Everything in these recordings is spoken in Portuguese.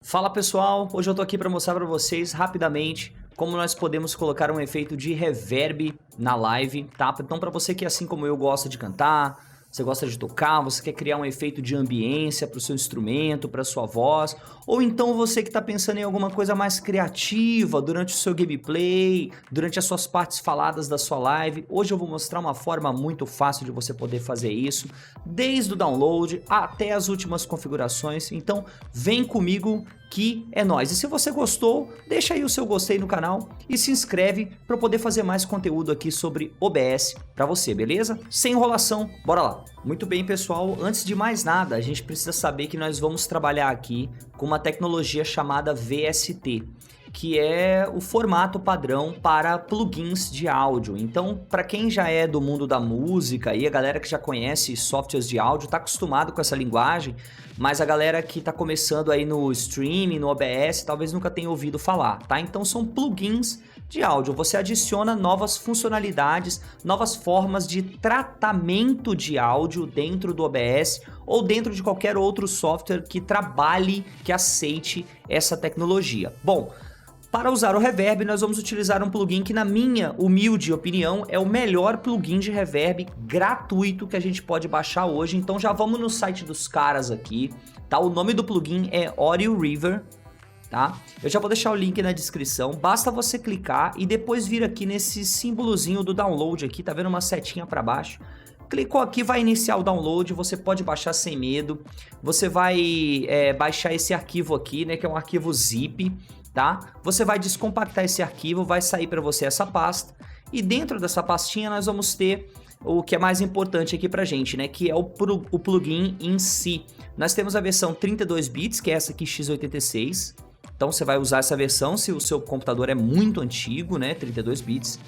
Fala pessoal, hoje eu tô aqui para mostrar para vocês rapidamente como nós podemos colocar um efeito de reverb na live, tá? Então para você que assim como eu gosta de cantar, você gosta de tocar, você quer criar um efeito de ambiência para o seu instrumento, para sua voz, ou então você que está pensando em alguma coisa mais criativa durante o seu gameplay, durante as suas partes faladas da sua live, hoje eu vou mostrar uma forma muito fácil de você poder fazer isso, desde o download até as últimas configurações, então vem comigo que é nóis. E se você gostou, deixa aí o seu gostei no canal e se inscreve para eu poder fazer mais conteúdo aqui sobre OBS para você, beleza? Sem enrolação, bora lá! Muito bem pessoal, antes de mais nada, a gente precisa saber que nós vamos trabalhar aqui com uma tecnologia chamada VST, que é o formato padrão para plugins de áudio. Então, para quem já é do mundo da música e a galera que já conhece softwares de áudio, está acostumado com essa linguagem, mas a galera que está começando aí no streaming, no OBS, talvez nunca tenha ouvido falar, tá? Então são plugins de áudio, você adiciona novas funcionalidades, novas formas de tratamento de áudio dentro do OBS ou dentro de qualquer outro software que trabalhe, que aceite essa tecnologia. Bom, para usar o reverb, nós vamos utilizar um plugin que, na minha humilde opinião, é o melhor plugin de reverb gratuito que a gente pode baixar hoje. Então já vamos no site dos caras aqui, tá? O nome do plugin é Audio River, tá? Eu já vou deixar o link na descrição, basta você clicar e depois vir aqui nesse símbolozinho do download aqui, tá vendo uma setinha para baixo? Clicou aqui, vai iniciar o download, você pode baixar sem medo, você vai baixar esse arquivo aqui, né, que é um arquivo zip, tá? Você vai descompactar esse arquivo, vai sair para você essa pasta, e dentro dessa pastinha nós vamos ter o que é mais importante aqui pra gente, né, que é o plugin em si. Nós temos a versão 32 bits, que é essa aqui, x86, então você vai usar essa versão se o seu computador é muito antigo, né, 32 bits,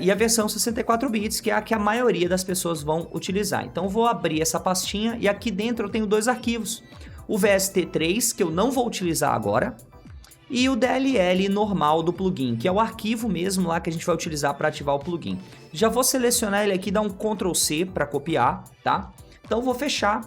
e a versão 64 bits, que é a que a maioria das pessoas vão utilizar. Então eu vou abrir essa pastinha e aqui dentro eu tenho dois arquivos, o VST3, que eu não vou utilizar agora, e o DLL normal do plugin, que é o arquivo mesmo lá que a gente vai utilizar para ativar o plugin. Já vou selecionar ele aqui, dar um Ctrl C para copiar, tá? Então vou fechar.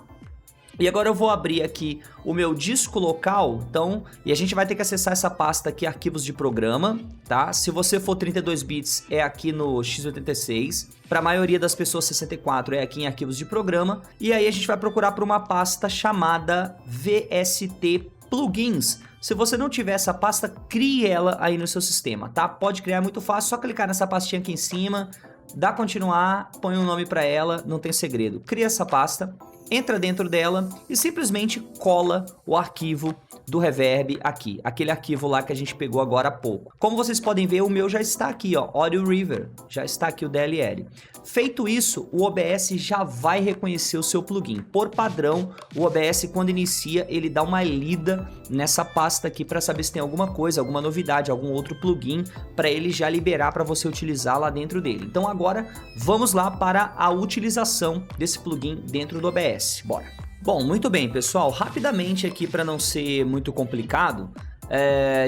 E agora eu vou abrir aqui o meu disco local, então, e a gente vai ter que acessar essa pasta aqui, arquivos de programa, tá? Se você for 32 bits, é aqui no x86, para a maioria das pessoas 64 é aqui em arquivos de programa, e aí a gente vai procurar por uma pasta chamada VST Plugins. Se você não tiver essa pasta, crie ela aí no seu sistema, tá? Pode criar, muito fácil, só clicar nessa pastinha aqui em cima, dá continuar, põe um nome para ela, não tem segredo. Cria essa pasta, entra dentro dela e simplesmente cola o arquivo do reverb aqui, aquele arquivo lá que a gente pegou agora há pouco. Como vocês podem ver, o meu já está aqui, ó, Audio River, já está aqui o DLL. Feito isso, o OBS já vai reconhecer o seu plugin. Por padrão, o OBS quando inicia, ele dá uma lida nessa pasta aqui para saber se tem alguma coisa, alguma novidade, algum outro plugin para ele já liberar para você utilizar lá dentro dele. Então agora vamos lá para a utilização desse plugin dentro do OBS. Bora! Bom, muito bem pessoal, rapidamente aqui para não ser muito complicado,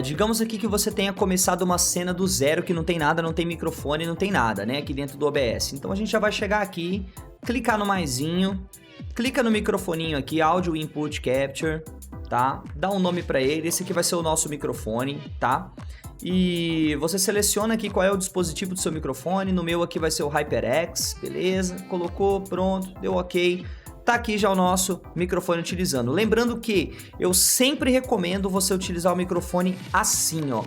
digamos aqui que você tenha começado uma cena do zero que não tem nada, não tem microfone, não tem nada, né, aqui dentro do OBS. Então a gente já vai chegar aqui, clicar no maisinho, clica no microfoninho aqui, Audio Input Capture, tá? Dá um nome para ele, esse aqui vai ser o nosso microfone, tá? E você seleciona aqui qual é o dispositivo do seu microfone, no meu aqui vai ser o HyperX, beleza? Colocou, pronto, deu ok. Tá aqui já o nosso microfone utilizando. Lembrando que eu sempre recomendo você utilizar o microfone assim, ó,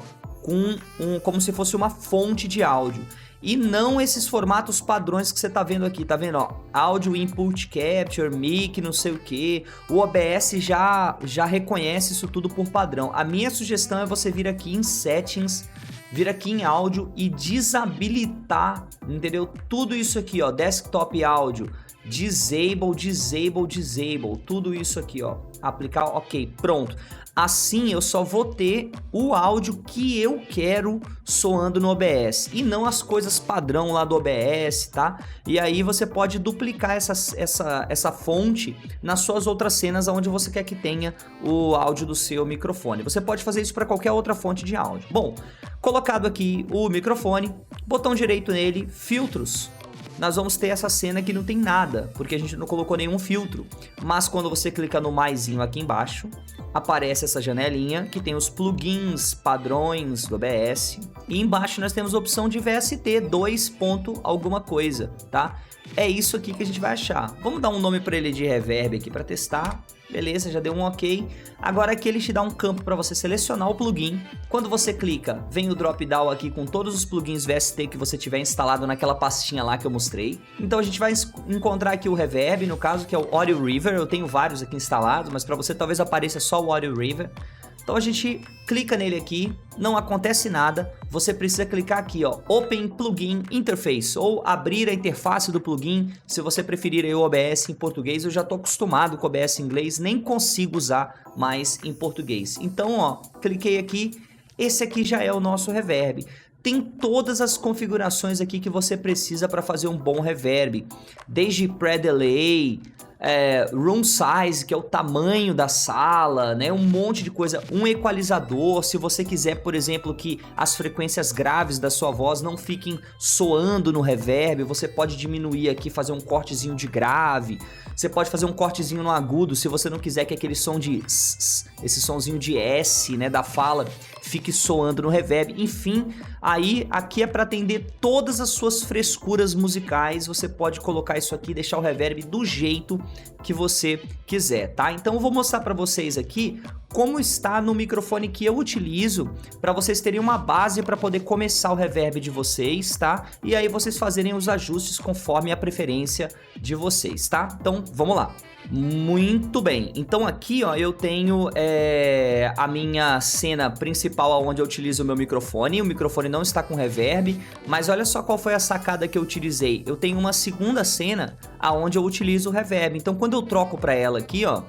como se fosse uma fonte de áudio. E não esses formatos padrões que você tá vendo aqui, tá vendo, ó? Audio Input Capture, Mic, não sei o que. O OBS já reconhece isso tudo por padrão. A minha sugestão é você vir aqui em Settings, vir aqui em áudio e desabilitar, entendeu? Tudo isso aqui, ó, Desktop Áudio, Disable, Disable, Disable, tudo isso aqui, ó, aplicar, ok, pronto. Assim eu só vou ter o áudio que eu quero soando no OBS e não as coisas padrão lá do OBS, tá? E aí você pode duplicar essa fonte nas suas outras cenas onde você quer que tenha o áudio do seu microfone. Você pode fazer isso para qualquer outra fonte de áudio. Bom, colocado aqui o microfone, botão direito nele, filtros. Nós vamos ter essa cena que não tem nada, porque a gente não colocou nenhum filtro. Mas quando você clica no maisinho aqui embaixo, aparece essa janelinha que tem os plugins padrões do OBS. E embaixo nós temos a opção de VST 2 ponto alguma coisa, tá? É isso aqui que a gente vai achar. Vamos dar um nome para ele de reverb aqui para testar. Beleza, já deu um ok. Agora aqui ele te dá um campo para você selecionar o plugin. Quando você clica, vem o drop down aqui com todos os plugins VST que você tiver instalado naquela pastinha lá que eu mostrei. Então a gente vai encontrar aqui o reverb, no caso que é o Audio River. Eu tenho vários aqui instalados, mas para você talvez apareça só o Audio River. Então a gente clica nele aqui, não acontece nada, você precisa clicar aqui, ó, Open Plugin Interface, ou abrir a interface do plugin, se você preferir aí o OBS em português. Eu já tô acostumado com o OBS em inglês, nem consigo usar mais em português. Então, ó, cliquei aqui, esse aqui já é o nosso reverb. Tem todas as configurações aqui que você precisa para fazer um bom reverb, desde pré-delay, room size, que é o tamanho da sala, né? Um monte de coisa, um equalizador, se você quiser, por exemplo, que as frequências graves da sua voz não fiquem soando no reverb, você pode diminuir aqui, fazer um cortezinho de grave, você pode fazer um cortezinho no agudo, se você não quiser que aquele som de esse sonzinho de S, né, da fala, fique soando no reverb. Enfim, aí aqui é para atender todas as suas frescuras musicais. Você pode colocar isso aqui, deixar o reverb do jeito que você quiser, tá? Então eu vou mostrar para vocês aqui como está no microfone que eu utilizo, para vocês terem uma base para poder começar o reverb de vocês, tá? E aí vocês fazerem os ajustes conforme a preferência de vocês, tá? Então vamos lá. Muito bem, então aqui ó, eu tenho a minha cena principal onde eu utilizo o meu microfone. O microfone não está com reverb, mas olha só qual foi a sacada que eu utilizei. Eu tenho uma segunda cena onde eu utilizo o reverb, então quando eu troco para ela aqui ó,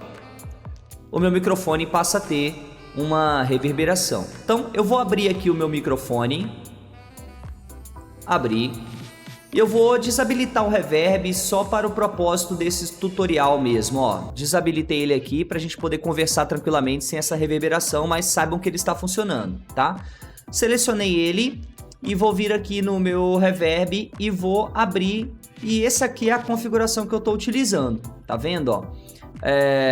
o meu microfone passa a ter uma reverberação. Então eu vou abrir aqui o meu microfone, abrir. Eu vou desabilitar o reverb só para o propósito desse tutorial mesmo, ó. Desabilitei ele aqui para a gente poder conversar tranquilamente sem essa reverberação, mas saibam que ele está funcionando, tá? Selecionei ele e vou vir aqui no meu reverb e vou abrir. E essa aqui é a configuração que eu estou utilizando, tá vendo, ó?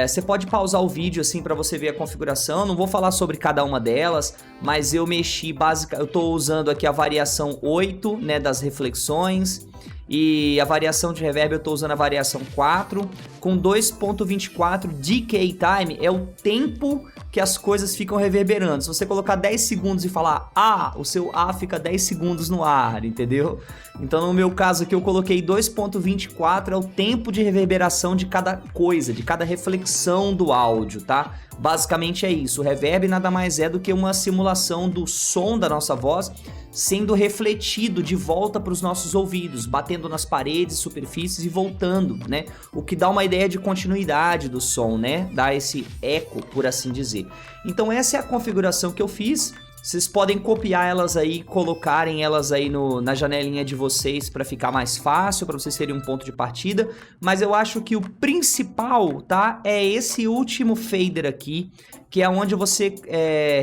Você pode pausar o vídeo assim para você ver a configuração. Não vou falar sobre cada uma delas, mas eu mexi eu estou usando aqui a variação 8, né, das reflexões, e a variação de reverb eu estou usando a variação 4 com 2.24 decay time, é o tempo que as coisas ficam reverberando. Se você colocar 10 segundos e falar A, o seu A fica 10 segundos no ar, entendeu? Então no meu caso aqui eu coloquei 2.24, é o tempo de reverberação de cada coisa, de cada reflexão do áudio, tá? Basicamente é isso. O reverb nada mais é do que uma simulação do som da nossa voz sendo refletido de volta para os nossos ouvidos, batendo nas paredes, superfícies e voltando, né? O que dá uma ideia de continuidade do som, né? Dá esse eco, por assim dizer. Então essa é a configuração que eu fiz. Vocês podem copiar elas aí, colocarem elas aí na janelinha de vocês para ficar mais fácil, para vocês terem um ponto de partida. Mas eu acho que o principal, tá, é esse último fader aqui, que é onde você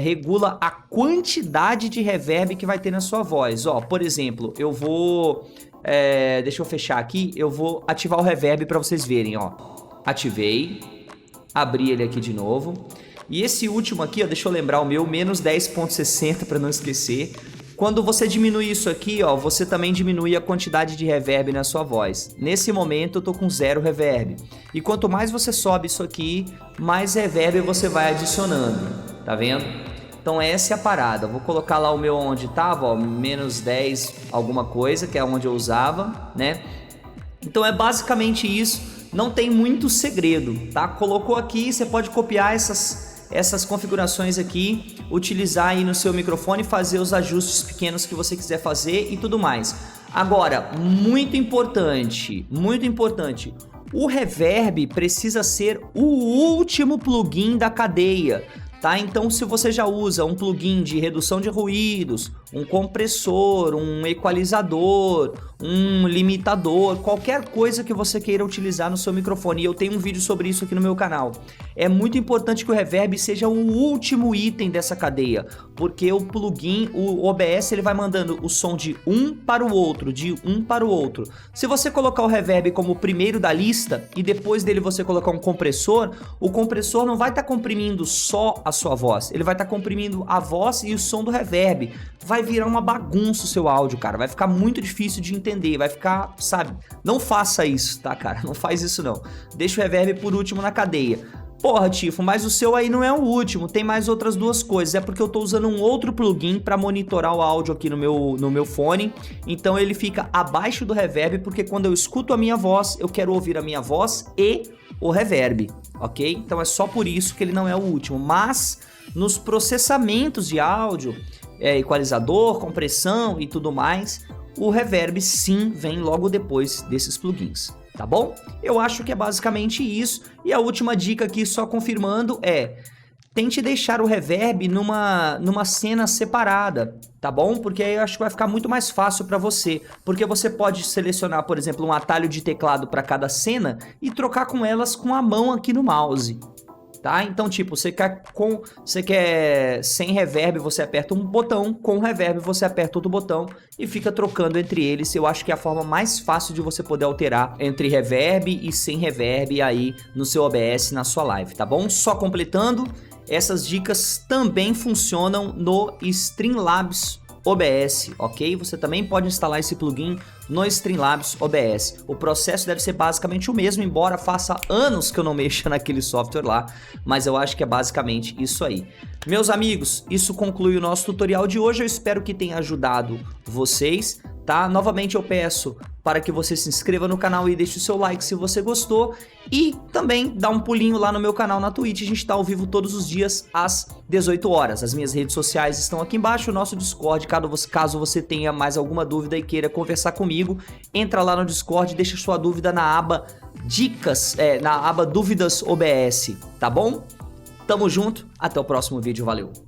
regula a quantidade de reverb que vai ter na sua voz. Ó, por exemplo, eu vou... deixa eu fechar aqui, eu vou ativar o reverb para vocês verem, ó. Ativei, abri ele aqui de novo. E esse último aqui, ó, deixa eu lembrar o meu, menos 10.60 para não esquecer. Quando você diminui isso aqui, ó, você também diminui a quantidade de reverb na sua voz. Nesse momento eu tô com 0 reverb. E quanto mais você sobe isso aqui, mais reverb você vai adicionando, tá vendo? Então essa é a parada. Eu vou colocar lá o meu onde tava, ó, menos 10 alguma coisa, que é onde eu usava, né? Então é basicamente isso, não tem muito segredo, tá? Colocou aqui, você pode copiar essas configurações aqui, utilizar aí no seu microfone, fazer os ajustes pequenos que você quiser fazer e tudo mais. Agora, muito importante, o reverb precisa ser o último plugin da cadeia, tá? Então se você já usa um plugin de redução de ruídos, um compressor, um equalizador, um limitador, qualquer coisa que você queira utilizar no seu microfone, e eu tenho um vídeo sobre isso aqui no meu canal, é muito importante que o reverb seja o último item dessa cadeia, porque o plugin, o OBS, ele vai mandando o som de um para o outro, de um para o outro. Se você colocar o reverb como o primeiro da lista e depois dele você colocar um compressor, o compressor não vai estar comprimindo só a sua voz, ele vai estar comprimindo a voz e o som do reverb. Vai virar uma bagunça o seu áudio, cara, vai ficar muito difícil de entender, vai ficar, sabe? Não faça isso, tá, cara? Não faz isso não. Deixa o reverb por último na cadeia. Porra, Tifo, mas o seu aí não é o último, tem mais outras duas coisas. É porque eu tô usando um outro plugin para monitorar o áudio aqui no meu fone. Então ele fica abaixo do reverb, porque quando eu escuto a minha voz, eu quero ouvir a minha voz e o reverb, ok? Então é só por isso que ele não é o último. Mas nos processamentos de áudio, equalizador, compressão e tudo mais, o reverb sim vem logo depois desses plugins. Tá bom? Eu acho que é basicamente isso. E a última dica aqui, só confirmando, tente deixar o reverb numa cena separada, tá bom? Porque aí eu acho que vai ficar muito mais fácil para você. Porque você pode selecionar, por exemplo, um atalho de teclado para cada cena e trocar com elas com a mão aqui no mouse. Tá? Então, tipo, você quer sem reverb, você aperta um botão, com reverb você aperta outro botão e fica trocando entre eles. Eu acho que é a forma mais fácil de você poder alterar entre reverb e sem reverb aí no seu OBS, na sua live, tá bom? Só completando, essas dicas também funcionam no Streamlabs OBS, ok? Você também pode instalar esse plugin no Streamlabs OBS. O processo deve ser basicamente o mesmo, embora faça anos que eu não mexa naquele software lá, mas eu acho que é basicamente isso aí. Meus amigos, isso conclui o nosso tutorial de hoje. Eu espero que tenha ajudado vocês, tá? Novamente eu peço para que você se inscreva no canal e deixe o seu like se você gostou, e também dá um pulinho lá no meu canal na Twitch. A gente está ao vivo todos os dias às 18 horas. As minhas redes sociais estão aqui embaixo, o nosso Discord, caso você tenha mais alguma dúvida e queira conversar comigo, entra lá no Discord e deixa sua dúvida na aba Dicas, na aba Dúvidas OBS, tá bom? Tamo junto, até o próximo vídeo, valeu!